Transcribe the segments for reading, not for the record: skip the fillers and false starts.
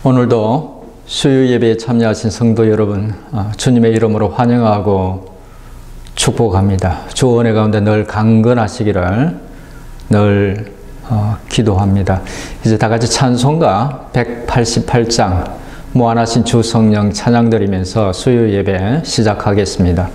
오늘도 수요 예배에 참여하신 성도 여러분, 주님의 이름으로 환영하고 축복합니다. 주 은혜 가운데 늘 강건하시기를 늘 기도합니다. 이제 다 같이 찬송가 188장 무한하신 주 성령 찬양 드리면서 수요 예배 시작하겠습니다.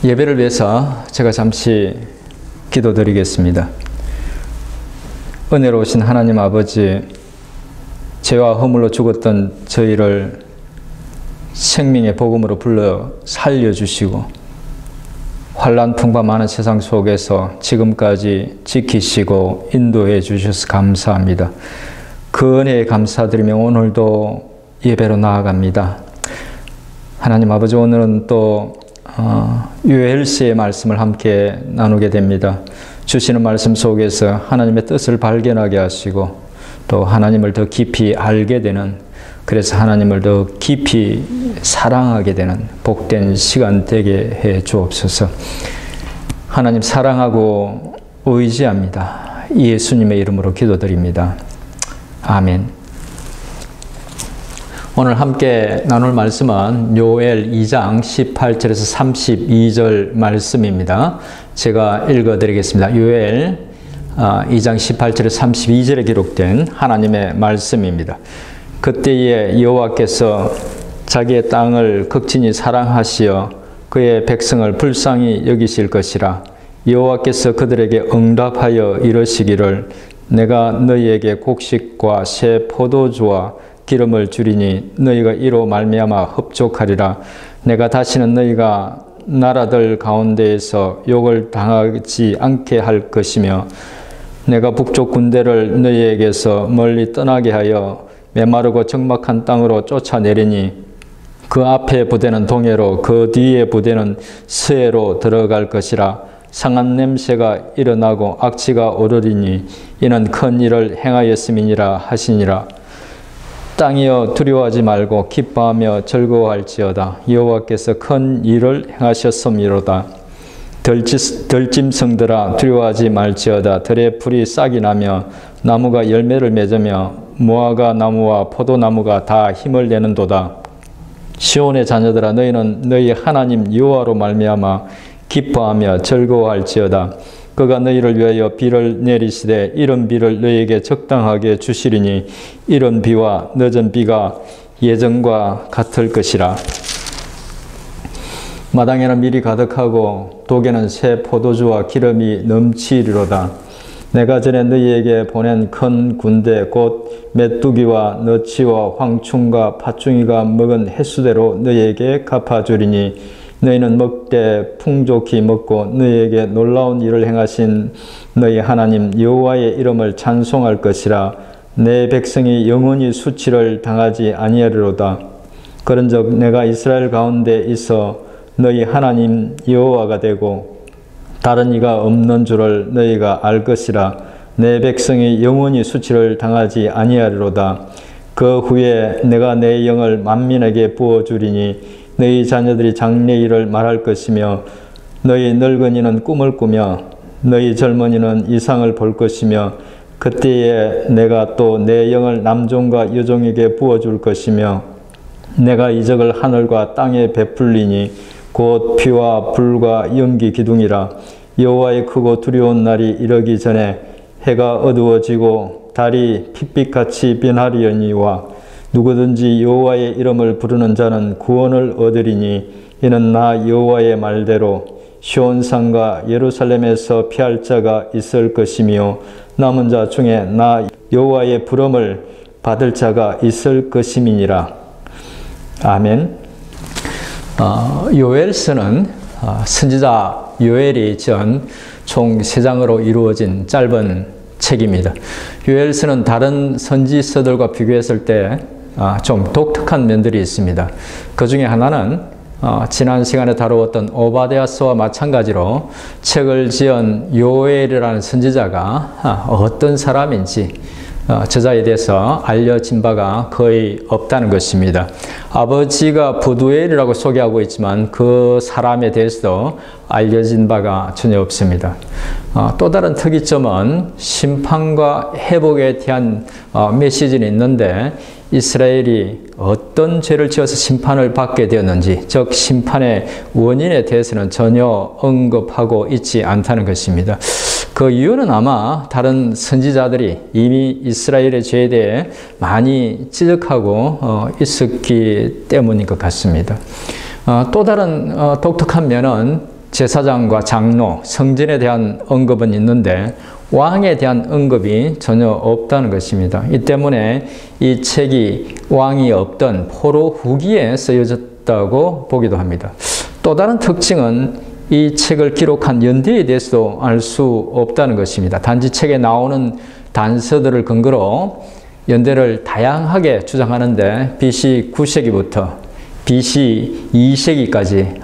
예배를 위해서 제가 잠시 기도드리겠습니다. 은혜로우신 하나님 아버지, 죄와 허물로 죽었던 저희를 생명의 복음으로 불러 살려주시고 환난 풍파많은 세상 속에서 지금까지 지키시고 인도해 주셔서 감사합니다. 그 은혜에 감사드리며 오늘도 예배로 나아갑니다. 하나님 아버지, 오늘은 또 유엘시의 말씀을 함께 나누게 됩니다. 주시는 말씀 속에서 하나님의 뜻을 발견하게 하시고 또 하나님을 더 깊이 알게 되는, 그래서 하나님을 더 깊이 사랑하게 되는 복된 시간 되게 해 주옵소서. 하나님 사랑하고 의지합니다. 예수님의 이름으로 기도드립니다. 아멘. 오늘 함께 나눌 말씀은 요엘 2장 18절에서 32절 말씀입니다. 제가 읽어드리겠습니다. 요엘 2장 18절에서 32절에 기록된 하나님의 말씀입니다. 그때에 여호와께서 자기의 땅을 극진히 사랑하시어 그의 백성을 불쌍히 여기실 것이라. 여호와께서 그들에게 응답하여 이르시기를 내가 너희에게 곡식과 새 포도주와 기름을 주리니 너희가 이로 말미암아 흡족하리라. 내가 다시는 너희가 나라들 가운데에서 욕을 당하지 않게 할 것이며 내가 북쪽 군대를 너희에게서 멀리 떠나게 하여 메마르고 적막한 땅으로 쫓아내리니 그 앞에 부대는 동해로 그 뒤에 부대는 서해로 들어갈 것이라. 상한 냄새가 일어나고 악취가 오르리니 이는 큰 일을 행하였음이니라 하시니라. 땅이여 두려워하지 말고 기뻐하며 즐거워할지어다. 여호와께서 큰 일을 행하셨음이로다. 들짐승들아 두려워하지 말지어다. 들의 풀이 싹이 나며 나무가 열매를 맺으며 무화과 나무와 포도나무가 다 힘을 내는도다. 시온의 자녀들아 너희는 너희 하나님 여호와로 말미암아 기뻐하며 즐거워할지어다. 그가 너희를 위하여 비를 내리시되 이런 비를 너희에게 적당하게 주시리니 이런 비와 늦은 비가 예전과 같을 것이라. 마당에는 밀이 가득하고 독에는 새 포도주와 기름이 넘치리로다. 내가 전에 너희에게 보낸 큰 군대 곧 메뚜기와 너치와 황충과 팥중이가 먹은 횟수대로 너희에게 갚아주리니 너희는 먹되 풍족히 먹고 너희에게 놀라운 일을 행하신 너희 하나님 여호와의 이름을 찬송할 것이라. 내 백성이 영원히 수치를 당하지 아니하리로다. 그런즉 내가 이스라엘 가운데 있어 너희 하나님 여호와가 되고 다른 이가 없는 줄을 너희가 알 것이라. 내 백성이 영원히 수치를 당하지 아니하리로다. 그 후에 내가 내 영을 만민에게 부어주리니 너희 자녀들이 장래일을 말할 것이며 너희 늙은이는 꿈을 꾸며 너희 젊은이는 이상을 볼 것이며 그때에 내가 또 내 영을 남종과 여종에게 부어줄 것이며 내가 이적을 하늘과 땅에 베풀리니 곧 피와 불과 연기 기둥이라. 여호와의 크고 두려운 날이 이르기 전에 해가 어두워지고 달이 핏빛같이 변하리니와 누구든지 여호와의 이름을 부르는 자는 구원을 얻으리니 이는 나 여호와의 말대로 시온산과 예루살렘에서 피할 자가 있을 것이며 남은 자 중에 나 여호와의 부름을 받을 자가 있을 것임이니라. 아멘. 요엘서는 선지자 요엘이 지은 총 3장으로 이루어진 짧은 책입니다. 요엘서는 다른 선지서들과 비교했을 때 좀 독특한 면들이 있습니다. 그 중에 하나는 지난 시간에 다루었던 오바댜서와 마찬가지로 책을 지은 요엘이라는 선지자가 어떤 사람인지 저자에 대해서 알려진 바가 거의 없다는 것입니다. 아버지가 부두엘이라고 소개하고 있지만 그 사람에 대해서도 알려진 바가 전혀 없습니다. 또 다른 특이점은 심판과 회복에 대한 메시지는 있는데 이스라엘이 어떤 죄를 지어서 심판을 받게 되었는지, 즉 심판의 원인에 대해서는 전혀 언급하고 있지 않다는 것입니다. 그 이유는 아마 다른 선지자들이 이미 이스라엘의 죄에 대해 많이 지적하고 있었기 때문인 것 같습니다. 또 다른 독특한 면은 제사장과 장로, 성전에 대한 언급은 있는데 왕에 대한 언급이 전혀 없다는 것입니다. 이 때문에 이 책이 왕이 없던 포로 후기에 쓰여졌다고 보기도 합니다. 또 다른 특징은 이 책을 기록한 연대에 대해서도 알 수 없다는 것입니다. 단지 책에 나오는 단서들을 근거로 연대를 다양하게 주장하는데 BC 9세기부터 BC 2세기까지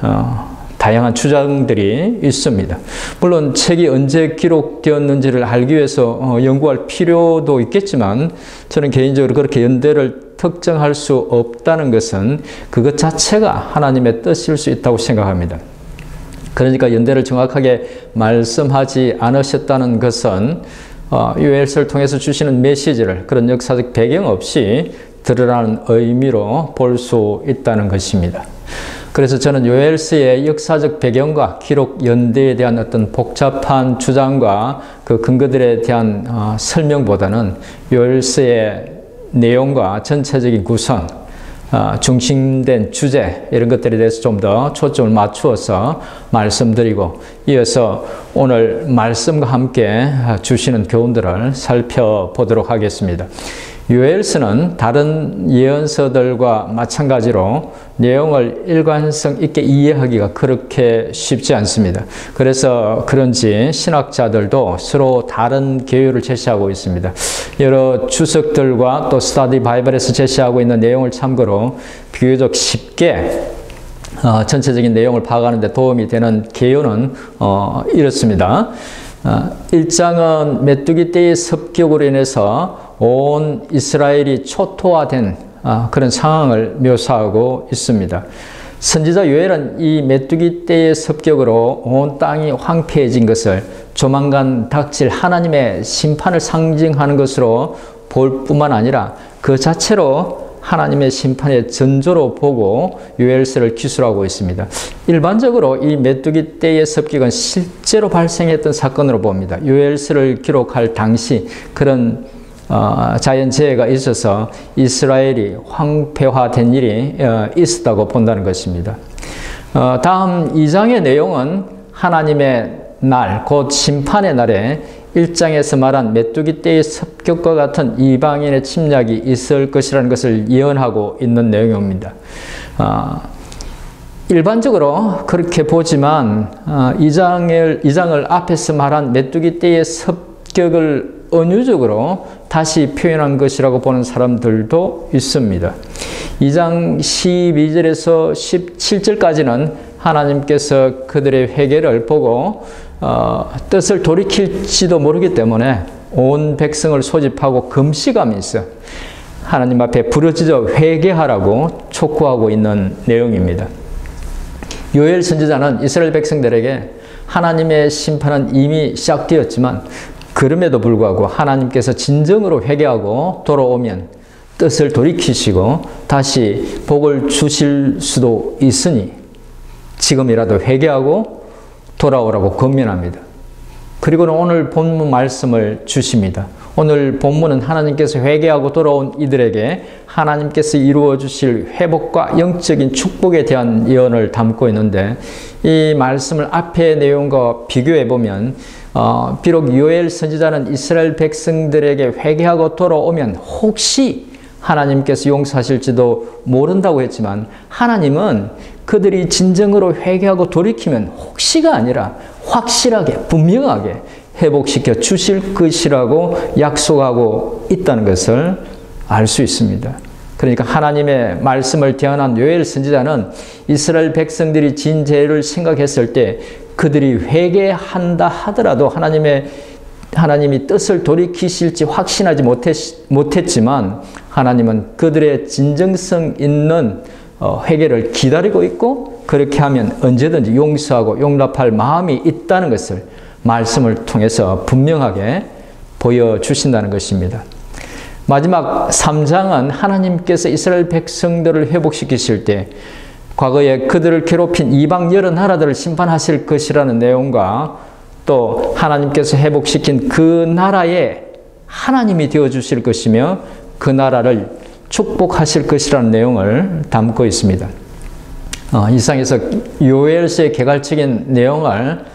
다양한 주장들이 있습니다. 물론 책이 언제 기록되었는지를 알기 위해서 연구할 필요도 있겠지만 저는 개인적으로 그렇게 연대를 특정할 수 없다는 것은 그것 자체가 하나님의 뜻일 수 있다고 생각합니다. 그러니까 연대를 정확하게 말씀하지 않으셨다는 것은 요엘서를 통해서 주시는 메시지를 그런 역사적 배경 없이 들으라는 의미로 볼 수 있다는 것입니다. 그래서 저는 요엘서의 역사적 배경과 기록 연대에 대한 어떤 복잡한 주장과 그 근거들에 대한 설명보다는 요엘서의 내용과 전체적인 구성, 중심된 주제 이런 것들에 대해서 좀 더 초점을 맞추어서 말씀드리고 이어서 오늘 말씀과 함께 주시는 교훈들을 살펴보도록 하겠습니다. 요엘서는 다른 예언서들과 마찬가지로 내용을 일관성 있게 이해하기가 그렇게 쉽지 않습니다. 그래서 그런지 신학자들도 서로 다른 계율을 제시하고 있습니다. 여러 주석들과 또 스터디 바이블에서 제시하고 있는 내용을 참고로 비교적 쉽게 전체적인 내용을 파악하는 데 도움이 되는 개요는 이렇습니다. 1장은 메뚜기 떼의 습격으로 인해서 온 이스라엘이 초토화된 그런 상황을 묘사하고 있습니다. 선지자 요엘은 이 메뚜기 떼의 습격으로 온 땅이 황폐해진 것을 조만간 닥칠 하나님의 심판을 상징하는 것으로 볼 뿐만 아니라 그 자체로 하나님의 심판의 전조로 보고 요엘서를 기술하고 있습니다. 일반적으로 이 메뚜기 떼의 습격은 실제로 발생했던 사건으로 봅니다. 요엘서를 기록할 당시 그런 자연재해가 있어서 이스라엘이 황폐화된 일이 있었다고 본다는 것입니다. 다음 2장의 내용은 하나님의 날, 곧 심판의 날에 1장에서 말한 메뚜기 떼의 습격과 같은 이방인의 침략이 있을 것이라는 것을 예언하고 있는 내용입니다. 일반적으로 그렇게 보지만 2장을 앞에서 말한 메뚜기 떼의 습격을 은유적으로 다시 표현한 것이라고 보는 사람들도 있습니다. 2장 12절에서 17절까지는 하나님께서 그들의 회개를 보고 뜻을 돌이킬지도 모르기 때문에 온 백성을 소집하고 금식하면서 하나님 앞에 부르짖어 회개하라고 촉구하고 있는 내용입니다. 요엘 선지자는 이스라엘 백성들에게 하나님의 심판은 이미 시작되었지만 그럼에도 불구하고 하나님께서 진정으로 회개하고 돌아오면 뜻을 돌이키시고 다시 복을 주실 수도 있으니 지금이라도 회개하고 돌아오라고 권면합니다. 그리고는 오늘 본문 말씀을 주십니다. 오늘 본문은 하나님께서 회개하고 돌아온 이들에게 하나님께서 이루어 주실 회복과 영적인 축복에 대한 예언을 담고 있는데 이 말씀을 앞의 내용과 비교해 보면 비록 요엘 선지자는 이스라엘 백성들에게 회개하고 돌아오면 혹시 하나님께서 용서하실지도 모른다고 했지만 하나님은 그들이 진정으로 회개하고 돌이키면 혹시가 아니라 확실하게 분명하게 회복시켜 주실 것이라고 약속하고 있다는 것을 알 수 있습니다. 그러니까 하나님의 말씀을 대언한 요엘 선지자는 이스라엘 백성들이 진 죄를 생각했을 때 그들이 회개한다 하더라도 하나님이 뜻을 돌이키실지 확신하지 못했지만 하나님은 그들의 진정성 있는 회개를 기다리고 있고 그렇게 하면 언제든지 용서하고 용납할 마음이 있다는 것을 말씀을 통해서 분명하게 보여주신다는 것입니다. 마지막 3장은 하나님께서 이스라엘 백성들을 회복시키실 때 과거에 그들을 괴롭힌 이방 여러 나라들을 심판하실 것이라는 내용과 또 하나님께서 회복시킨 그 나라에 하나님이 되어주실 것이며 그 나라를 축복하실 것이라는 내용을 담고 있습니다. 이상에서 요엘서의 개괄적인 내용을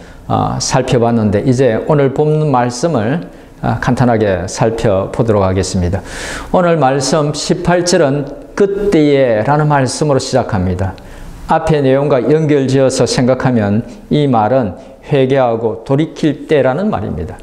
살펴봤는데 이제 오늘 본문 말씀을 간단하게 살펴보도록 하겠습니다. 오늘 말씀 18절은 그때에 라는 말씀으로 시작합니다. 앞의 내용과 연결지어서 생각하면 이 말은 회개하고 돌이킬 때라는 말입니다.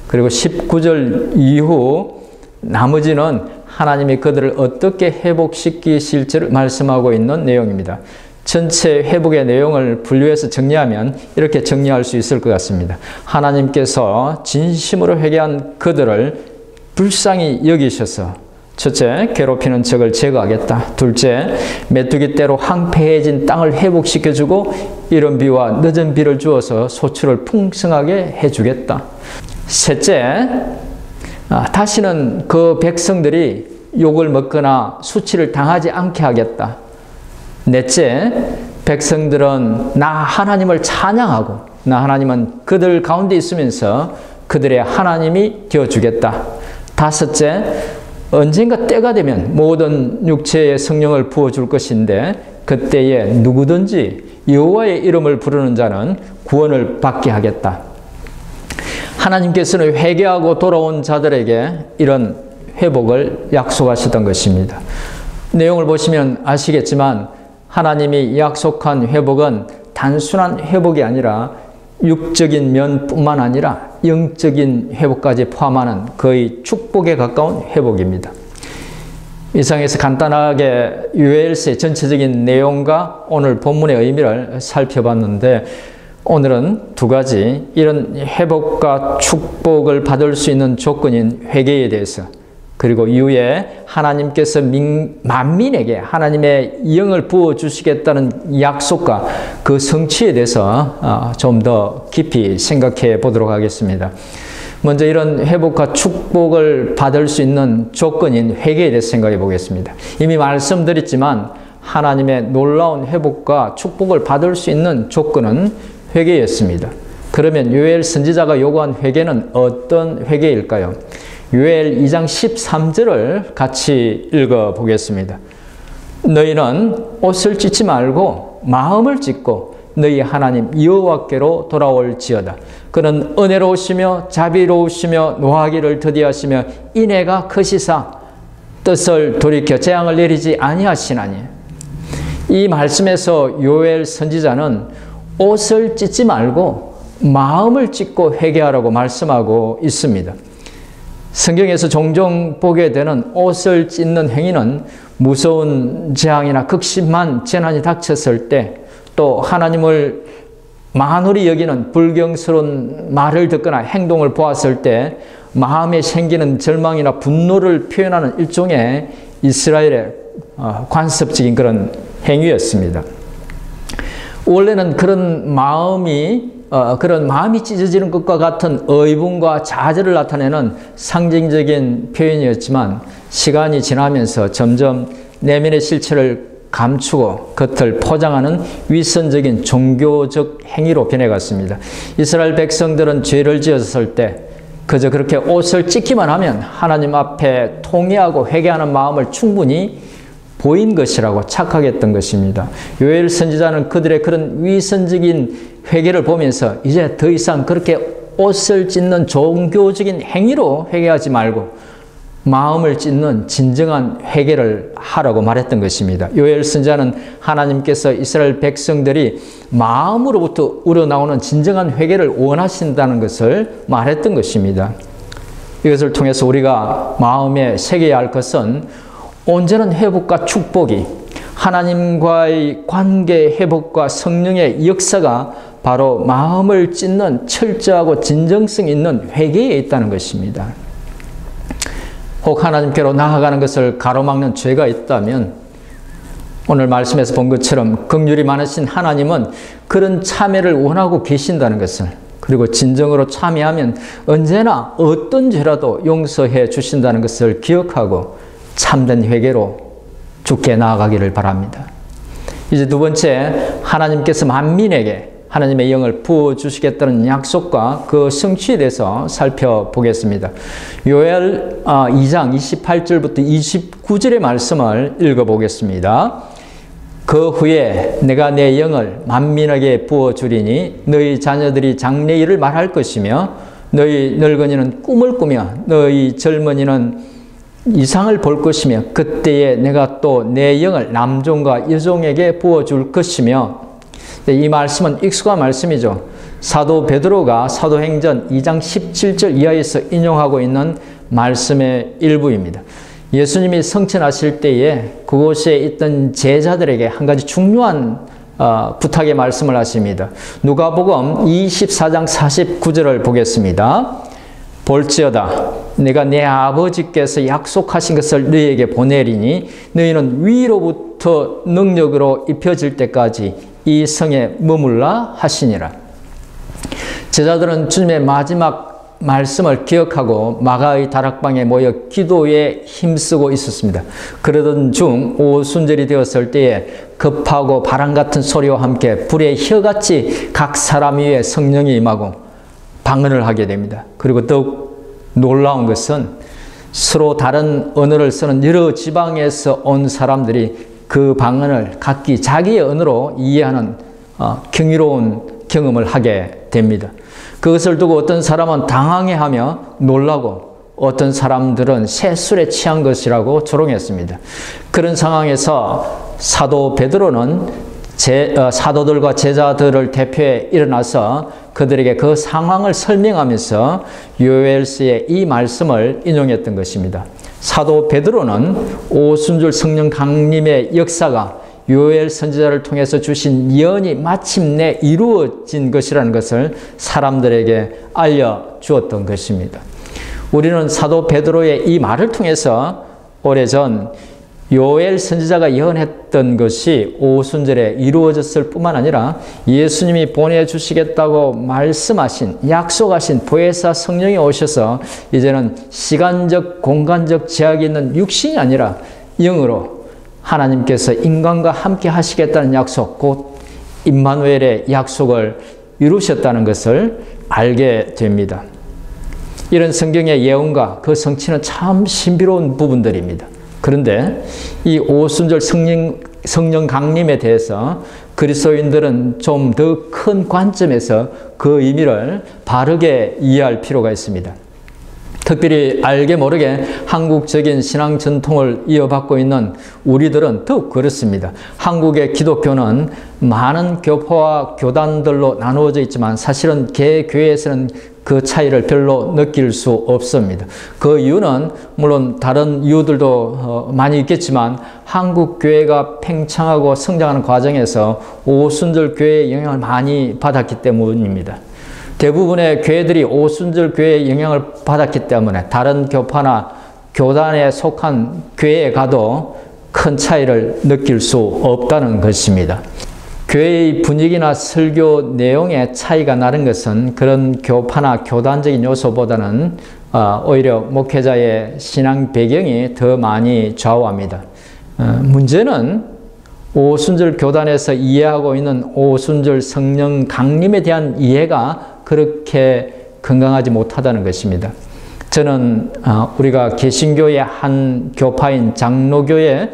그리고 19절 이후 나머지는 하나님이 그들을 어떻게 회복시키실지를 말씀하고 있는 내용입니다. 전체 회복의 내용을 분류해서 정리하면 이렇게 정리할 수 있을 것 같습니다. 하나님께서 진심으로 회개한 그들을 불쌍히 여기셔서 첫째, 괴롭히는 적을 제거하겠다. 둘째, 메뚜기 떼로 황폐해진 땅을 회복시켜주고 이른 비와 늦은 비를 주어서 소출을 풍성하게 해주겠다. 셋째, 다시는 그 백성들이 욕을 먹거나 수치를 당하지 않게 하겠다. 넷째, 백성들은 나 하나님을 찬양하고 나 하나님은 그들 가운데 있으면서 그들의 하나님이 되어주겠다. 다섯째, 언젠가 때가 되면 모든 육체의 성령을 부어줄 것인데 그때에 누구든지 여호와의 이름을 부르는 자는 구원을 받게 하겠다. 하나님께서는 회개하고 돌아온 자들에게 이런 회복을 약속하셨던 것입니다. 내용을 보시면 아시겠지만 하나님이 약속한 회복은 단순한 회복이 아니라 육적인 면뿐만 아니라 영적인 회복까지 포함하는 거의 축복에 가까운 회복입니다. 이상에서 간단하게 요엘서의 전체적인 내용과 오늘 본문의 의미를 살펴봤는데 오늘은 두 가지 이런 회복과 축복을 받을 수 있는 조건인 회개에 대해서 그리고 이후에 하나님께서 만민에게 하나님의 영을 부어주시겠다는 약속과 그 성취에 대해서 좀 더 깊이 생각해 보도록 하겠습니다. 먼저 이런 회복과 축복을 받을 수 있는 조건인 회개에 대해서 생각해 보겠습니다. 이미 말씀드렸지만 하나님의 놀라운 회복과 축복을 받을 수 있는 조건은 회개였습니다. 그러면 요엘 선지자가 요구한 회개는 어떤 회개일까요? 요엘 2장 13절을 같이 읽어 보겠습니다. 너희는 옷을 찢지 말고 마음을 찢고 너희 하나님 여호와께로 돌아올지어다. 그는 은혜로우시며 자비로우시며 노하기를 더디하시며 인애가 크시사 뜻을 돌이켜 재앙을 내리지 아니하시나니. 이 말씀에서 요엘 선지자는 옷을 찢지 말고 마음을 찢고 회개하라고 말씀하고 있습니다. 성경에서 종종 보게 되는 옷을 찢는 행위는 무서운 재앙이나 극심한 재난이 닥쳤을 때, 또 하나님을 만홀히 여기는 불경스러운 말을 듣거나 행동을 보았을 때 마음에 생기는 절망이나 분노를 표현하는 일종의 이스라엘의 관습적인 그런 행위였습니다. 원래는 그런 마음이 찢어지는 것과 같은 의분과 좌절을 나타내는 상징적인 표현이었지만 시간이 지나면서 점점 내면의 실체를 감추고 겉을 포장하는 위선적인 종교적 행위로 변해갔습니다. 이스라엘 백성들은 죄를 지었을 때 그저 그렇게 옷을 찢기만 하면 하나님 앞에 통회하고 회개하는 마음을 충분히 보인 것이라고 착각했던 것입니다. 요엘 선지자는 그들의 그런 위선적인 회개를 보면서 이제 더 이상 그렇게 옷을 찢는 종교적인 행위로 회개하지 말고 마음을 찢는 진정한 회개를 하라고 말했던 것입니다. 요엘 선지자는 하나님께서 이스라엘 백성들이 마음으로부터 우러나오는 진정한 회개를 원하신다는 것을 말했던 것입니다. 이것을 통해서 우리가 마음에 새겨야 할 것은 온전한 회복과 축복이 하나님과의 관계 회복과 성령의 역사가 바로 마음을 찢는 철저하고 진정성 있는 회개에 있다는 것입니다. 혹 하나님께로 나아가는 것을 가로막는 죄가 있다면 오늘 말씀에서 본 것처럼 긍휼이 많으신 하나님은 그런 참회를 원하고 계신다는 것을, 그리고 진정으로 참회하면 언제나 어떤 죄라도 용서해 주신다는 것을 기억하고 참된 회개로 주께 나아가기를 바랍니다. 이제 두 번째, 하나님께서 만민에게 하나님의 영을 부어주시겠다는 약속과 그 성취에 대해서 살펴보겠습니다. 요엘 2장 28절부터 29절의 말씀을 읽어보겠습니다. 그 후에 내가 내 영을 만민에게 부어주리니 너희 자녀들이 장래 일을 말할 것이며 너희 늙은이는 꿈을 꾸며 너희 젊은이는 이상을 볼 것이며 그때에 내가 또 내 영을 남종과 여종에게 부어줄 것이며. 이 말씀은 익숙한 말씀이죠. 사도 베드로가 사도행전 2장 17절 이하에서 인용하고 있는 말씀의 일부입니다. 예수님이 성천하실 때에 그곳에 있던 제자들에게 한 가지 중요한 부탁의 말씀을 하십니다. 누가복음 24장 49절을 보겠습니다. 볼지어다 내가 내 아버지께서 약속하신 것을 너희에게 보내리니 너희는 위로부터 능력으로 입혀질 때까지 이 성에 머물라 하시니라. 제자들은 주님의 마지막 말씀을 기억하고 마가의 다락방에 모여 기도에 힘쓰고 있었습니다. 그러던 중 오순절이 되었을 때에 급하고 바람 같은 소리와 함께 불의 혀같이 각 사람 위에 성령이 임하고 방언을 하게 됩니다. 그리고 더욱 놀라운 것은 서로 다른 언어를 쓰는 여러 지방에서 온 사람들이 그 방언을 각기 자기의 언어로 이해하는 경이로운 경험을 하게 됩니다. 그것을 두고 어떤 사람은 당황해하며 놀라고 어떤 사람들은 새 술에 취한 것이라고 조롱했습니다. 그런 상황에서 사도 베드로는 사도들과 제자들을 대표해 일어나서 그들에게 그 상황을 설명하면서 요엘서의 이 말씀을 인용했던 것입니다. 사도 베드로는 오순절 성령 강림의 역사가 요엘 선지자를 통해서 주신 예언이 마침내 이루어진 것이라는 것을 사람들에게 알려주었던 것입니다. 우리는 사도 베드로의 이 말을 통해서 오래전 요엘 선지자가 예언했던 것이 오순절에 이루어졌을 뿐만 아니라 예수님이 보내주시겠다고 말씀하신, 약속하신 보혜사 성령이 오셔서 이제는 시간적, 공간적 제약이 있는 육신이 아니라 영으로 하나님께서 인간과 함께 하시겠다는 약속, 곧 임마누엘의 약속을 이루셨다는 것을 알게 됩니다. 이런 성경의 예언과 그 성취는 참 신비로운 부분들입니다. 그런데 이 오순절 성령 강림에 대해서 그리스도인들은 좀 더 큰 관점에서 그 의미를 바르게 이해할 필요가 있습니다. 특별히 알게 모르게 한국적인 신앙 전통을 이어받고 있는 우리들은 더욱 그렇습니다. 한국의 기독교는 많은 교파와 교단들로 나누어져 있지만 사실은 개교회에서는 그 차이를 별로 느낄 수 없습니다. 그 이유는 물론 다른 이유들도 많이 있겠지만 한국 교회가 팽창하고 성장하는 과정에서 오순절 교회의 영향을 많이 받았기 때문입니다. 대부분의 교회들이 오순절 교회의 영향을 받았기 때문에 다른 교파나 교단에 속한 교회에 가도 큰 차이를 느낄 수 없다는 것입니다. 교회의 분위기나 설교 내용에 차이가 나는 것은 그런 교파나 교단적인 요소보다는 오히려 목회자의 신앙 배경이 더 많이 좌우합니다. 문제는 오순절 교단에서 이해하고 있는 오순절 성령 강림에 대한 이해가 그렇게 건강하지 못하다는 것입니다. 저는 우리가 개신교의 한 교파인 장로교의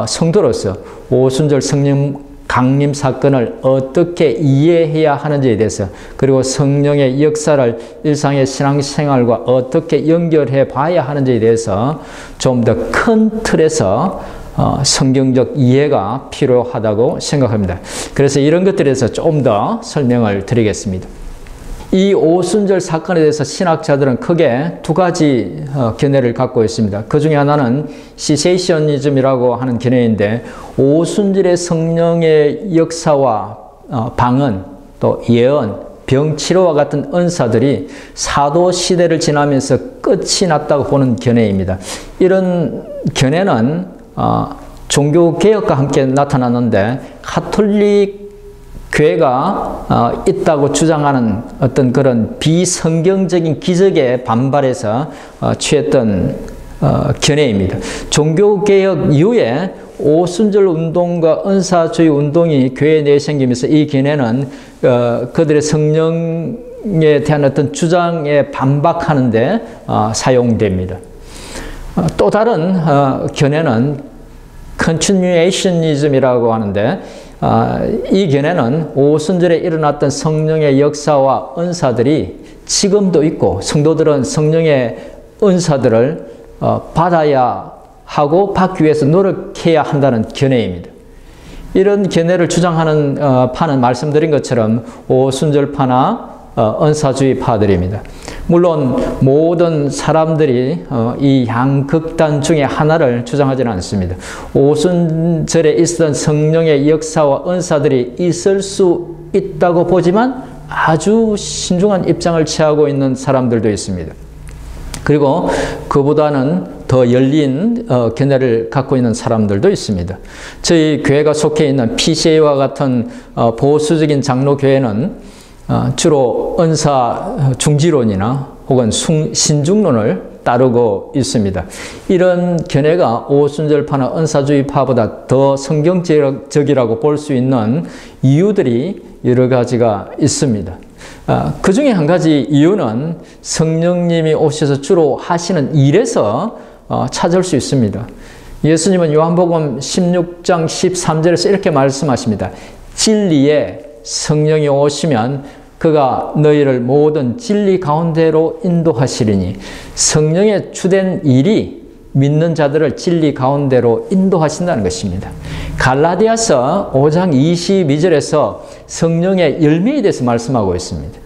성도로서 오순절 성령 강림 사건을 어떻게 이해해야 하는지에 대해서, 그리고 성령의 역사를 일상의 신앙생활과 어떻게 연결해 봐야 하는지에 대해서 좀 더 큰 틀에서 성경적 이해가 필요하다고 생각합니다. 그래서 이런 것들에 대해서 좀 더 설명을 드리겠습니다. 이 오순절 사건에 대해서 신학자들은 크게 두 가지 견해를 갖고 있습니다. 그 중에 하나는 시세이셔니즘이라고 하는 견해인데, 오순절의 성령의 역사와 방언, 또 예언, 병치료와 같은 은사들이 사도 시대를 지나면서 끝이 났다고 보는 견해입니다. 이런 견해는 종교개혁과 함께 나타났는데, 가톨릭 교회가 있다고 주장하는 어떤 그런 비성경적인 기적에 반발해서 취했던 견해입니다. 종교개혁 이후에 오순절 운동과 은사주의 운동이 교회 내에 생기면서 이 견해는 그들의 성령에 대한 어떤 주장에 반박하는 데 사용됩니다. 또 다른 견해는 컨티뉴에이셔니즘이라고 하는데, 이 견해는 오순절에 일어났던 성령의 역사와 은사들이 지금도 있고 성도들은 성령의 은사들을 받아야 하고 받기 위해서 노력해야 한다는 견해입니다. 이런 견해를 주장하는 파는 말씀드린 것처럼 오순절파나 은사주의 파들입니다. 물론 모든 사람들이 이 양극단 중에 하나를 주장하지는 않습니다. 오순절에 있었던 성령의 역사와 은사들이 있을 수 있다고 보지만 아주 신중한 입장을 취하고 있는 사람들도 있습니다. 그리고 그보다는 더 열린 견해를 갖고 있는 사람들도 있습니다. 저희 교회가 속해 있는 PCA와 같은 보수적인 장로교회는 주로 은사 중지론이나 혹은 신중론을 따르고 있습니다. 이런 견해가 오순절파나 은사주의파보다 더 성경적이라고 볼 수 있는 이유들이 여러 가지가 있습니다. 그 중에 한 가지 이유는 성령님이 오셔서 주로 하시는 일에서 찾을 수 있습니다. 예수님은 요한복음 16장 13절에서 이렇게 말씀하십니다. 진리에 성령이 오시면 그가 너희를 모든 진리 가운데로 인도하시리니, 성령의 주된 일이 믿는 자들을 진리 가운데로 인도하신다는 것입니다. 갈라디아서 5장 22절에서 성령의 열매에 대해서 말씀하고 있습니다.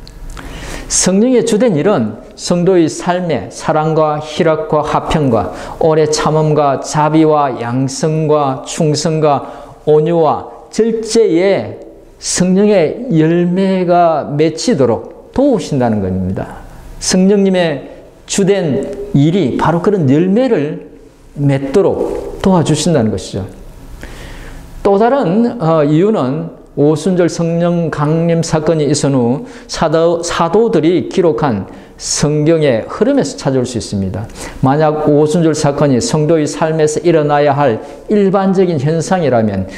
성령의 주된 일은 성도의 삶에 사랑과 희락과 화평과 오래 참음과 자비와 양성과 충성과 온유와 절제에 성령의 열매가 맺히도록 도우신다는 겁니다. 성령님의 주된 일이 바로 그런 열매를 맺도록 도와주신다는 것이죠. 또 다른 이유는 오순절 성령 강림 사건이 있은 후 사도들이 기록한 성경의 흐름에서 찾아올 수 있습니다. 만약 오순절 사건이 성도의 삶에서 일어나야 할 일반적인 현상이라면,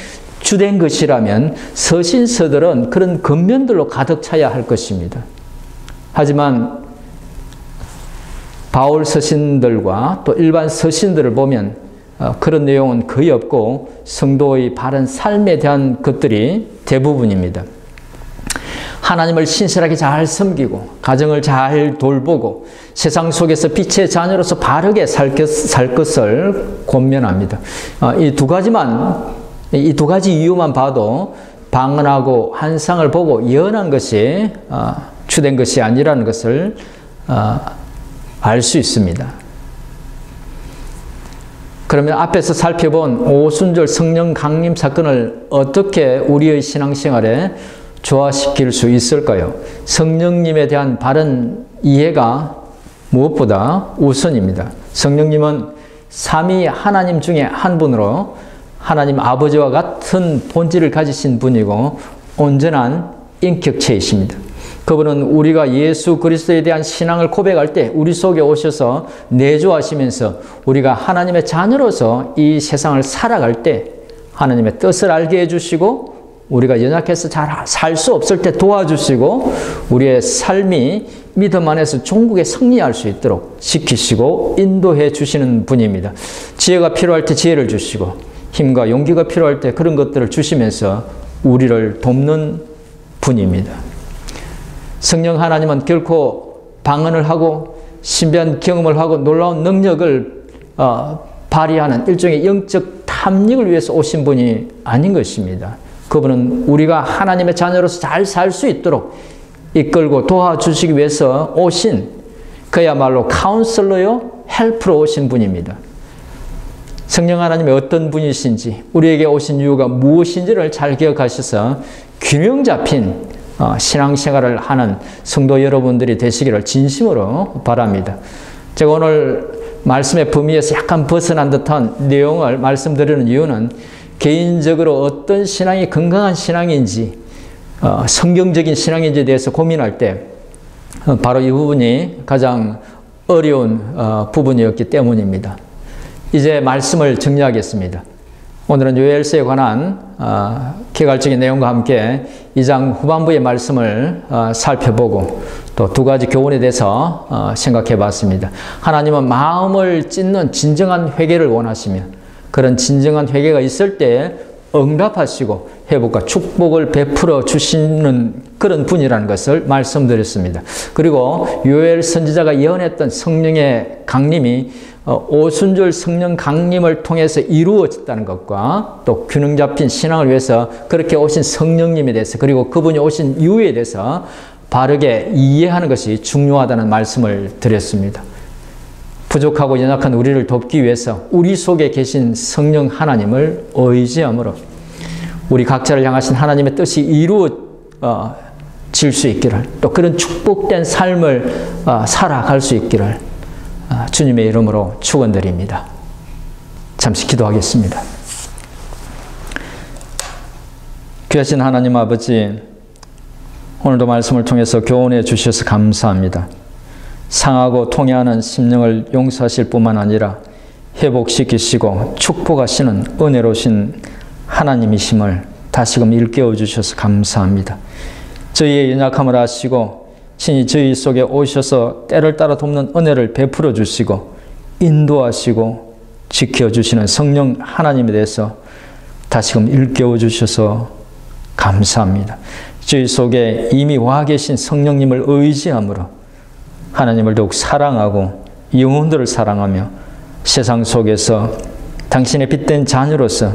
주된 것이라면 서신서들은 그런 겉면들로 가득 차야 할 것입니다. 하지만 바울 서신들과 또 일반 서신들을 보면 그런 내용은 거의 없고 성도의 바른 삶에 대한 것들이 대부분입니다. 하나님을 신실하게 잘 섬기고 가정을 잘 돌보고 세상 속에서 빛의 자녀로서 바르게 살 것을 권면합니다. 이 두 가지 이유만 봐도 방언하고 환상을 보고 예언한 것이 주된 것이 아니라는 것을 알 수 있습니다. 그러면 앞에서 살펴본 오순절 성령 강림 사건을 어떻게 우리의 신앙생활에 조화시킬 수 있을까요? 성령님에 대한 바른 이해가 무엇보다 우선입니다. 성령님은 삼위 하나님 중에 한 분으로 하나님 아버지와 같은 본질을 가지신 분이고 온전한 인격체이십니다. 그분은 우리가 예수 그리스도에 대한 신앙을 고백할 때 우리 속에 오셔서 내주하시면서 우리가 하나님의 자녀로서 이 세상을 살아갈 때 하나님의 뜻을 알게 해주시고 우리가 연약해서 잘 살 수 없을 때 도와주시고 우리의 삶이 믿음 안에서 종국에 승리할 수 있도록 지키시고 인도해 주시는 분입니다. 지혜가 필요할 때 지혜를 주시고 힘과 용기가 필요할 때 그런 것들을 주시면서 우리를 돕는 분입니다. 성령 하나님은 결코 방언을 하고 신비한 경험을 하고 놀라운 능력을 발휘하는 일종의 영적 탐닉을 위해서 오신 분이 아닌 것입니다. 그분은 우리가 하나님의 자녀로서 잘 살 수 있도록 이끌고 도와주시기 위해서 오신 그야말로 카운슬러요, 헬프로 오신 분입니다. 성령 하나님이 어떤 분이신지 우리에게 오신 이유가 무엇인지를 잘 기억하셔서 균형 잡힌 신앙생활을 하는 성도 여러분들이 되시기를 진심으로 바랍니다. 제가 오늘 말씀의 범위에서 약간 벗어난 듯한 내용을 말씀드리는 이유는 개인적으로 어떤 신앙이 건강한 신앙인지 성경적인 신앙인지에 대해서 고민할 때 바로 이 부분이 가장 어려운 부분이었기 때문입니다. 이제 말씀을 정리하겠습니다. 오늘은 요엘서에 관한 개괄적인 내용과 함께 2장 후반부의 말씀을 살펴보고 또 두 가지 교훈에 대해서 생각해 봤습니다. 하나님은 마음을 찢는 진정한 회개를 원하시며 그런 진정한 회개가 있을 때 응답하시고 회복과 축복을 베풀어 주시는 그런 분이라는 것을 말씀드렸습니다. 그리고 요엘 선지자가 예언했던 성령의 강림이 오순절 성령 강림을 통해서 이루어졌다는 것과 또 균형 잡힌 신앙을 위해서 그렇게 오신 성령님에 대해서 그리고 그분이 오신 이유에 대해서 바르게 이해하는 것이 중요하다는 말씀을 드렸습니다. 부족하고 연약한 우리를 돕기 위해서 우리 속에 계신 성령 하나님을 의지함으로 우리 각자를 향하신 하나님의 뜻이 이루어질 수 있기를 또 그런 축복된 삶을 살아갈 수 있기를 주님의 이름으로 축원드립니다. 잠시 기도하겠습니다. 귀하신 하나님 아버지, 오늘도 말씀을 통해서 교훈해 주셔서 감사합니다. 상하고 통해하는 심령을 용서하실 뿐만 아니라 회복시키시고 축복하시는 은혜로우신 하나님이심을 다시금 일깨워 주셔서 감사합니다. 저희의 연약함을 아시고 친히 저희 속에 오셔서 때를 따라 돕는 은혜를 베풀어 주시고 인도하시고 지켜주시는 성령 하나님에 대해서 다시금 일깨워 주셔서 감사합니다. 저희 속에 이미 와 계신 성령님을 의지함으로 하나님을 더욱 사랑하고 영혼들을 사랑하며 세상 속에서 당신의 빛된 자녀로서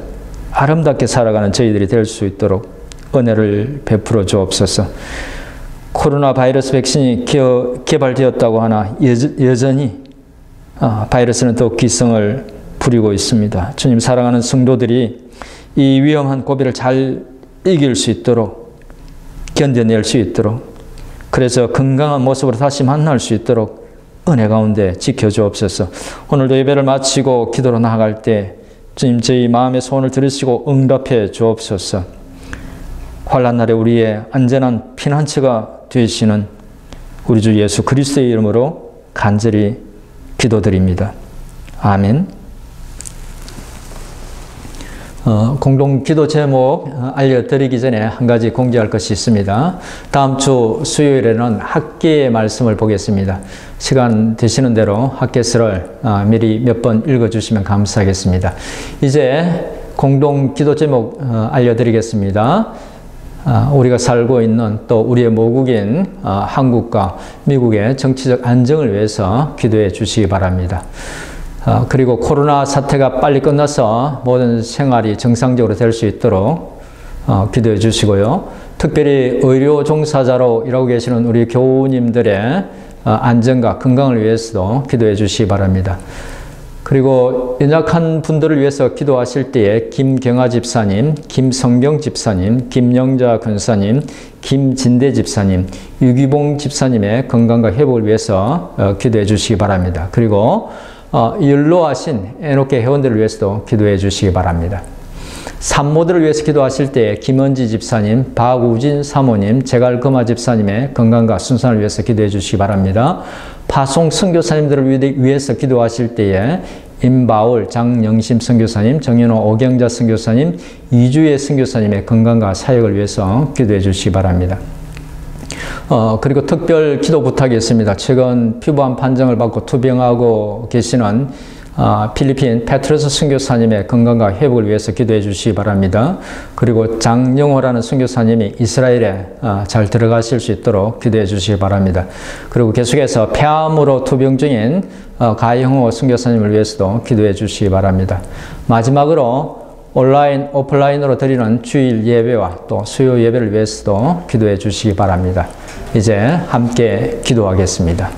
아름답게 살아가는 저희들이 될 수 있도록 은혜를 베풀어 주옵소서. 코로나 바이러스 백신이 개발되었다고 하나 여전히 바이러스는 더욱 기승을 부리고 있습니다. 주님 사랑하는 성도들이 이 위험한 고비를 잘 이길 수 있도록 견뎌낼 수 있도록 그래서 건강한 모습으로 다시 만날 수 있도록 은혜 가운데 지켜주옵소서. 오늘도 예배를 마치고 기도로 나아갈 때 주님 저희 마음의 소원을 들으시고 응답해 주옵소서. 환난 날에 우리의 안전한 피난처가 되시는 우리 주 예수 그리스도의 이름으로 간절히 기도드립니다. 아멘. 공동 기도 제목 알려드리기 전에 한 가지 공지할 것이 있습니다. 다음 주 수요일에는 학계의 말씀을 보겠습니다. 시간 되시는 대로 학계서를 미리 몇 번 읽어주시면 감사하겠습니다. 이제 공동 기도 제목 알려드리겠습니다. 우리가 살고 있는 또 우리의 모국인 한국과 미국의 정치적 안정을 위해서 기도해 주시기 바랍니다. 그리고 코로나 사태가 빨리 끝나서 모든 생활이 정상적으로 될 수 있도록 기도해 주시고요. 특별히 의료 종사자로 일하고 계시는 우리 교우님들의 안전과 건강을 위해서도 기도해 주시기 바랍니다. 그리고 연약한 분들을 위해서 기도하실 때에 김경아 집사님, 김성경 집사님, 김영자 권사님, 김진대 집사님, 유기봉 집사님의 건강과 회복을 위해서 기도해 주시기 바랍니다. 그리고 연로하신 애녹회 회원들을 위해서도 기도해 주시기 바랍니다. 산모들을 위해서 기도하실 때 김은지 집사님, 박우진 사모님, 제갈금아 집사님의 건강과 순산을 위해서 기도해 주시기 바랍니다. 파송 선교사님들을 위해서 기도하실 때에 임바울, 장영심 선교사님, 정현호 오경자 선교사님, 이주혜 선교사님의 건강과 사역을 위해서 기도해 주시기 바랍니다. 그리고 특별 기도 부탁이 있습니다. 최근 피부암 판정을 받고 투병하고 계시는 필리핀 페트로스 선교사님의 건강과 회복을 위해서 기도해 주시기 바랍니다. 그리고 장영호라는 선교사님이 이스라엘에 잘 들어가실 수 있도록 기도해 주시기 바랍니다. 그리고 계속해서 폐암으로 투병 중인 가영호 선교사님을 위해서도 기도해 주시기 바랍니다. 마지막으로 온라인, 오프라인으로 드리는 주일 예배와 또 수요 예배를 위해서도 기도해 주시기 바랍니다. 이제 함께 기도하겠습니다.